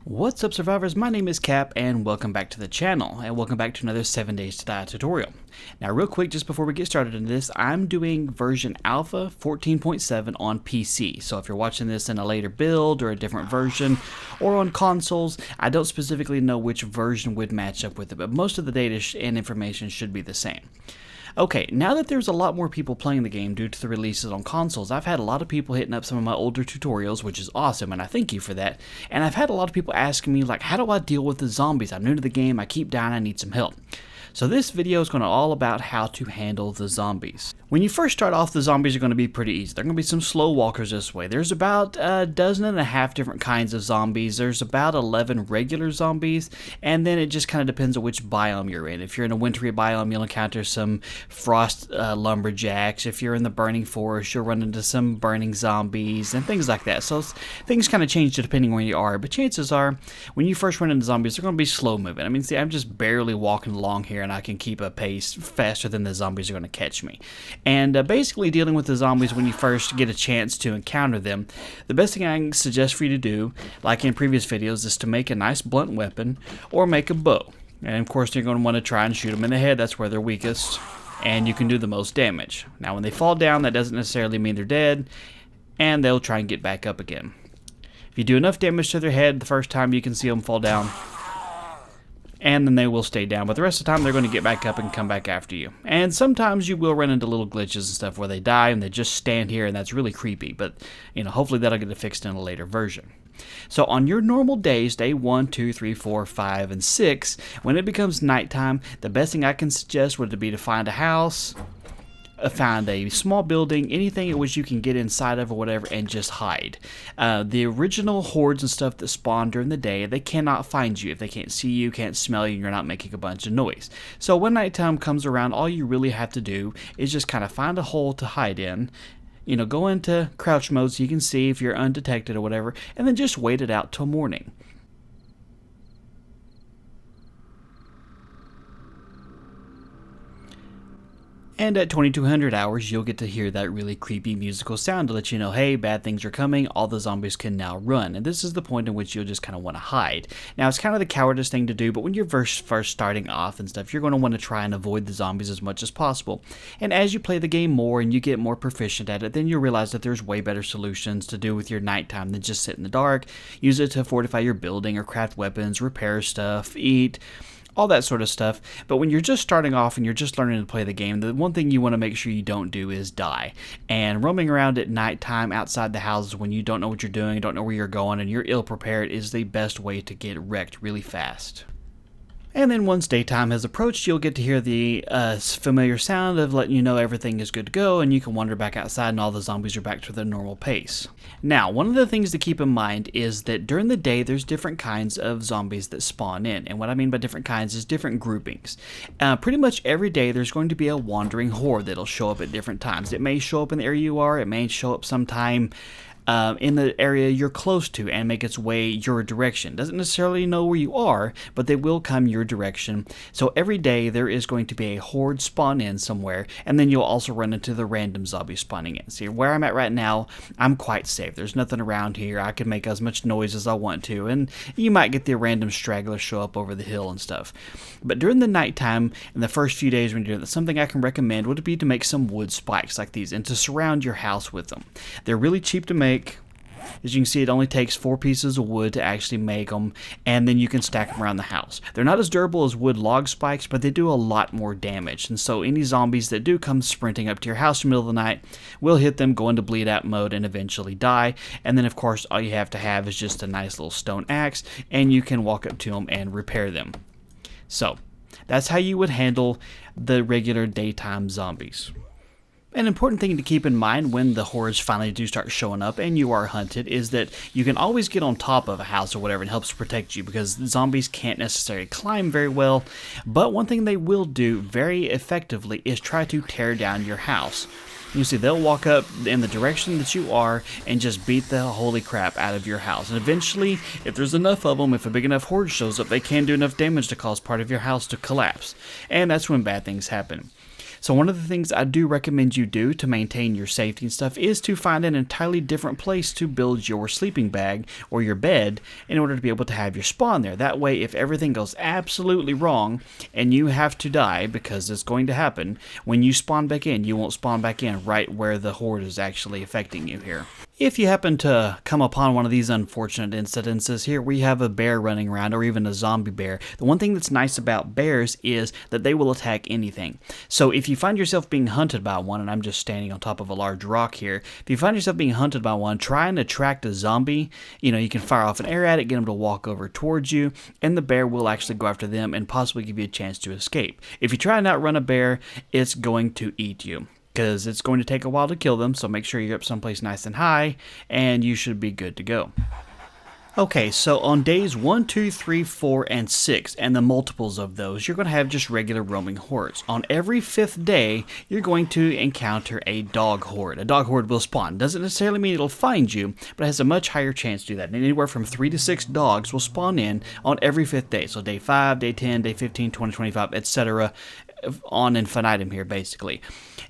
What's up, survivors? My name is Cap and welcome back to the channel, and welcome back to another 7 Days to Die tutorial. Now real quick, just before we get started in this, I'm doing version alpha 14.7 on PC, so if you're watching this in a later build or a different version or on consoles, I don't specifically know which version would match up with it, but most of the data and information should be the same. Okay, now that there's a lot more people playing the game due to the releases on consoles, I've had a lot of people hitting up some of my older tutorials, which is awesome, and I thank you for that. And I've had a lot of people asking me, like, how do I deal with the zombies? I'm new to the game, I keep dying, I need some help. So this video is going to all about how to handle the zombies. When you first start off, the zombies are going to be pretty easy. They're going to be some slow walkers this way. There's about 12 different kinds of zombies. There's about 11 regular zombies, and then it just kind of depends on which biome you're in. If you're in a wintry biome, you'll encounter some frost lumberjacks. If you're in the burning forest, you'll run into some burning zombies and things like that. So things kind of change depending where you are, but chances are when you first run into zombies, they're going to be slow moving. I mean, see, I'm just barely walking along here, and I can keep a pace faster than the zombies are going to catch me. And basically dealing with the zombies when you first get a chance to encounter them, the best thing I can suggest for you to do, like in previous videos, is to make a nice blunt weapon or make a bow. And of course you're going to want to try and shoot them in the head. That's where they're weakest and you can do the most damage. Now when they fall down, that doesn't necessarily mean they're dead, and they'll try and get back up again. If you do enough damage to their head the first time, you can see them fall down, and then they will stay down, but the rest of the time they're going to get back up and come back after you. And sometimes you will run into little glitches and stuff where they die and they just stand here, and that's really creepy, but hopefully that'll get fixed in a later version. So on your normal days, day 1, 2, 3, 4, 5, and 6, when it becomes nighttime, the best thing I can suggest would be to find a house, find a small building, anything in which you can get inside of or whatever, and just hide. The original hordes and stuff that spawn during the day, they cannot find you if they can't see you, can't smell you, and you're not making a bunch of noise. So when nighttime comes around, all you really have to do is just kind of find a hole to hide in, go into crouch mode so you can see if you're undetected or whatever, and then just wait it out till morning. And at 2200 hours, you'll get to hear that really creepy musical sound to let you know, hey, bad things are coming, all the zombies can now run. And this is the point in which you'll just kind of want to hide. Now, it's kind of the cowardice thing to do, but when you're first starting off and stuff, you're going to want to try and avoid the zombies as much as possible. And as you play the game more and you get more proficient at it, then you'll realize that there's way better solutions to do with your nighttime than just sit in the dark, use it to fortify your building or craft weapons, repair stuff, eat, all that sort of stuff. But when you're just starting off and you're just learning to play the game, the one thing you want to make sure you don't do is die. And roaming around at nighttime outside the houses when you don't know what you're doing, don't know where you're going, and you're ill-prepared is the best way to get wrecked really fast. And then once daytime has approached, you'll get to hear the familiar sound of letting you know everything is good to go, and you can wander back outside and all the zombies are back to their normal pace. Now, one of the things to keep in mind is that during the day, there's different kinds of zombies that spawn in. And what I mean by different kinds is different groupings. Pretty much every day, there's going to be a wandering horde that'll show up at different times. It may show up in the area you are, it may show up sometime in the area you're close to and make its way your direction. Doesn't necessarily know where you are, but they will come your direction. So every day there is going to be a horde spawn in somewhere, and then you'll also run into the random zombies spawning in. See, where I'm at right now, I'm quite safe. There's nothing around here. I can make as much noise as I want to, and you might get the random stragglers show up over the hill and stuff. But during the nighttime, in the first few days when you're doing this, something I can recommend would be to make some wood spikes like these and to surround your house with them. They're really cheap to make. As you can see, it only takes 4 pieces of wood to actually make them, and then you can stack them around the house. They're not as durable as wood log spikes, but they do a lot more damage, and so any zombies that do come sprinting up to your house in the middle of the night will hit them, go into bleed out mode, and eventually die. And then of course all you have to have is just a nice little stone axe, and you can walk up to them and repair them. So that's how you would handle the regular daytime zombies. An important thing to keep in mind when the hordes finally do start showing up and you are hunted is that you can always get on top of a house or whatever and helps protect you, because zombies can't necessarily climb very well. But one thing they will do very effectively is try to tear down your house. You see, they'll walk up in the direction that you are and just beat the holy crap out of your house. And eventually, if there's enough of them, if a big enough horde shows up, they can do enough damage to cause part of your house to collapse. And that's when bad things happen. So one of the things I do recommend you do to maintain your safety and stuff is to find an entirely different place to build your sleeping bag or your bed in order to be able to have your spawn there. That way, if everything goes absolutely wrong and you have to die, because it's going to happen, when you spawn back in, you won't spawn back in right where the horde is actually affecting you here. If you happen to come upon one of these unfortunate incidences, here we have a bear running around, or even a zombie bear. The one thing that's nice about bears is that they will attack anything. So if you find yourself being hunted by one, and I'm just standing on top of a large rock here, if you find yourself being hunted by one, try and attract a zombie. You can fire off an arrow at it, get them to walk over towards you, and the bear will actually go after them and possibly give you a chance to escape. If you try and outrun a bear, it's going to eat you, because it's going to take a while to kill them, so make sure you're up someplace nice and high, and you should be good to go. Okay, so on days 1, 2, 3, 4, and 6, and the multiples of those, you're going to have just regular roaming hordes. On every 5th day, you're going to encounter a dog horde. A dog horde will spawn. Doesn't necessarily mean it'll find you, but it has a much higher chance to do that. And anywhere from 3 to 6 dogs will spawn in on every 5th day. So day 5, day 10, day 15, 20, 25, etc. On infinitum here, basically.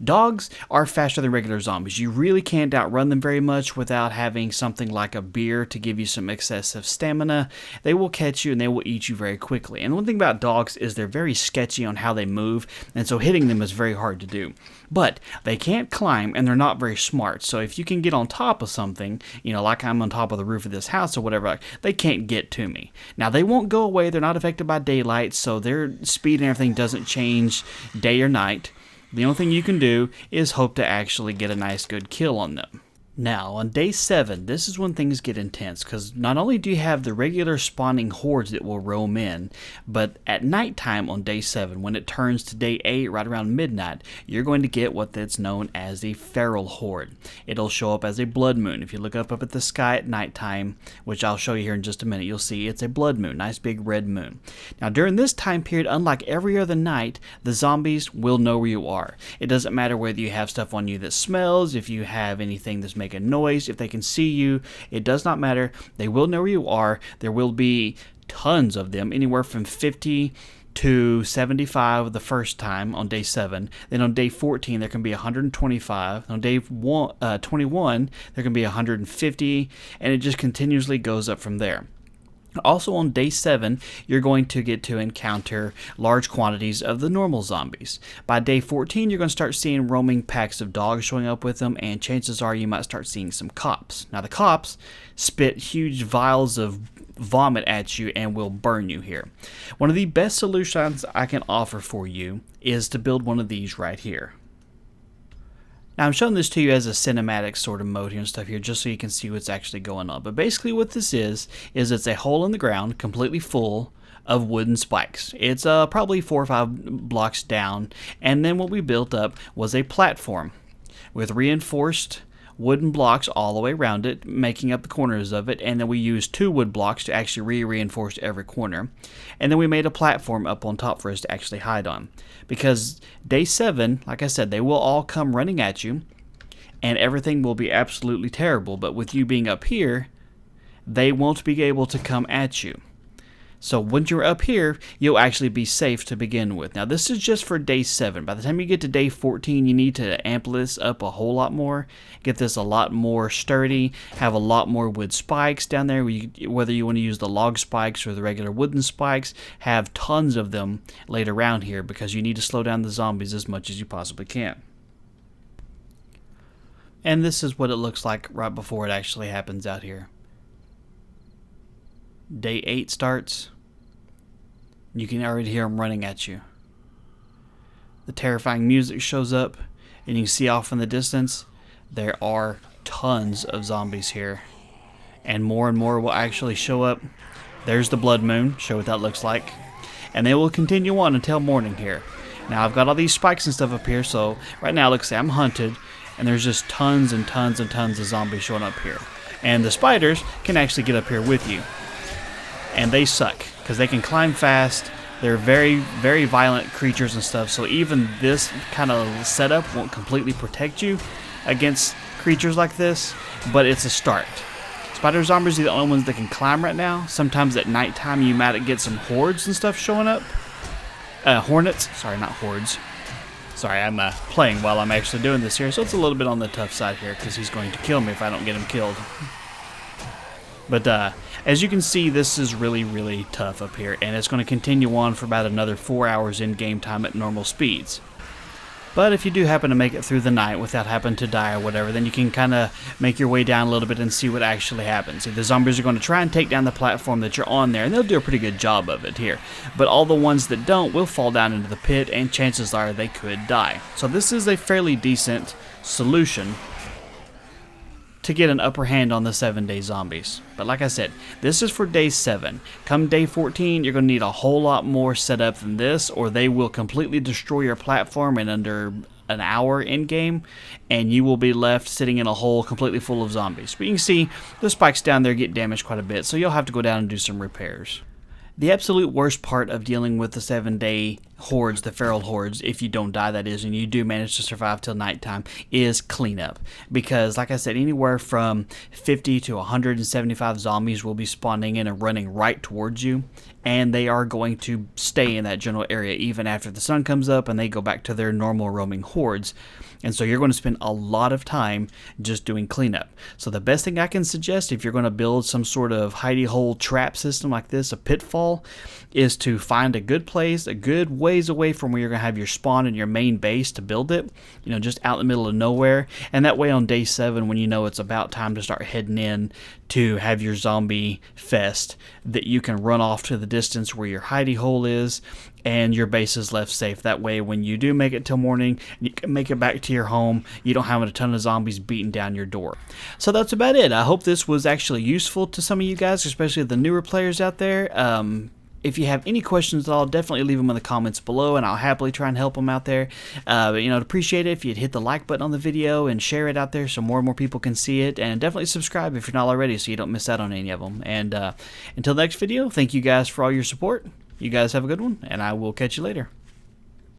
Dogs are faster than regular zombies. You really can't outrun them very much without having something like a beer to give you some excessive stamina. They will catch you and they will eat you very quickly. And one thing about dogs is they're very sketchy on how they move, and so hitting them is very hard to do. But they can't climb and they're not very smart. So if you can get on top of something, like I'm on top of the roof of this house or whatever, they can't get to me. Now, they won't go away. They're not affected by daylight, so their speed and everything doesn't change day or night. The only thing you can do is hope to actually get a nice good kill on them. Now, on day 7, this is when things get intense, because not only do you have the regular spawning hordes that will roam in, but at nighttime on day 7, when it turns to day 8, right around midnight, you're going to get what that's known as a feral horde. It'll show up as a blood moon. If you look up at the sky at nighttime, which I'll show you here in just a minute, you'll see it's a blood moon, nice big red moon. Now, during this time period, unlike every other night, the zombies will know where you are. It doesn't matter whether you have stuff on you that smells, if you have anything that's make a noise, if they can see you, it does not matter. They will know where you are. There will be tons of them, anywhere from 50 to 75 the first time on day 7. Then on day 14 there can be 125. On day 21 there can be 150, and it just continuously goes up from there. Also on day 7, you're going to get to encounter large quantities of the normal zombies. By day 14, you're going to start seeing roaming packs of dogs showing up with them, and chances are you might start seeing some cops. Now the cops spit huge vials of vomit at you and will burn you here. One of the best solutions I can offer for you is to build one of these right here. Now I'm showing this to you as a cinematic sort of mode here and stuff here, just so you can see what's actually going on. But basically what this is it's a hole in the ground completely full of wooden spikes. It's probably 4 or 5 blocks down, and then what we built up was a platform with reinforced wooden blocks all the way around it, making up the corners of it, and then we used 2 wood blocks to actually reinforce every corner. And then we made a platform up on top for us to actually hide on. Because day 7, like I said, they will all come running at you, and everything will be absolutely terrible. But with you being up here, they won't be able to come at you. So once you're up here, you'll actually be safe to begin with. Now this is just for day 7. By the time you get to day 14, you need to amp this up a whole lot more. Get this a lot more sturdy. Have a lot more wood spikes down there. Whether you want to use the log spikes or the regular wooden spikes, have tons of them laid around here, because you need to slow down the zombies as much as you possibly can. And this is what it looks like right before it actually happens out here. Day 8 starts. You can already hear them running at you. The terrifying music shows up, and you can see off in the distance there are tons of zombies here, and more will actually show up. There's the blood moon, show what that looks like, and they will continue on until morning here. Now I've got all these spikes and stuff up here, so right now, like I say, I'm hunted, and there's just tons and tons and tons of zombies showing up here, and the spiders can actually get up here with you. And they suck, because they can climb fast. They're very, very violent creatures and stuff, so even this kind of setup won't completely protect you against creatures like this, but it's a start. Spider zombies are the only ones that can climb right now. Sometimes at nighttime you might get some hordes and stuff showing up. Hornets, sorry, not hordes. Sorry, I'm playing while I'm actually doing this here, so it's a little bit on the tough side here because he's going to kill me if I don't get him killed. But as you can see, this is really, really tough up here, and it's going to continue on for about another 4 hours in game time at normal speeds. But if you do happen to make it through the night without having to die or whatever, then you can kind of make your way down a little bit and see what actually happens. See, the zombies are going to try and take down the platform that you're on there, and they'll do a pretty good job of it here. But all the ones that don't will fall down into the pit, and chances are they could die. So this is a fairly decent solution to get an upper hand on the 7-day zombies. But like I said, this is for day 7. Come day 14, you're going to need a whole lot more setup than this, or they will completely destroy your platform in under an hour in game, and you will be left sitting in a hole completely full of zombies. But you can see the spikes down there get damaged quite a bit, so you'll have to go down and do some repairs. The absolute worst part of dealing with the 7-day hordes, the feral hordes, if you don't die that is, and you do manage to survive till nighttime, is cleanup. Because, like I said, anywhere from 50 to 175 zombies will be spawning in and running right towards you, and they are going to stay in that general area even after the sun comes up and they go back to their normal roaming hordes. And so you're going to spend a lot of time just doing cleanup. So the best thing I can suggest if you're going to build some sort of hidey hole trap system like this, a pitfall, is to find a good place, a good ways away from where you're going to have your spawn and your main base to build it, you know, just out in the middle of nowhere. And that way on day 7, when you know it's about time to start heading in to have your zombie fest, that you can run off to the distance where your hidey hole is and your base is left safe. That way when you do make it till morning, you can make it back to your home, you don't have a ton of zombies beating down your door. So that's about it. I hope this was actually useful to some of you guys, especially the newer players out there. If you have any questions at all, definitely leave them in the comments below, and I'll happily try and help them out there. But, you know, I'd appreciate it if you'd hit the like button on the video and share it out there so more and more people can see it. And definitely subscribe if you're not already so you don't miss out on any of them. And until the next video, thank you guys for all your support. You guys have a good one, and I will catch you later.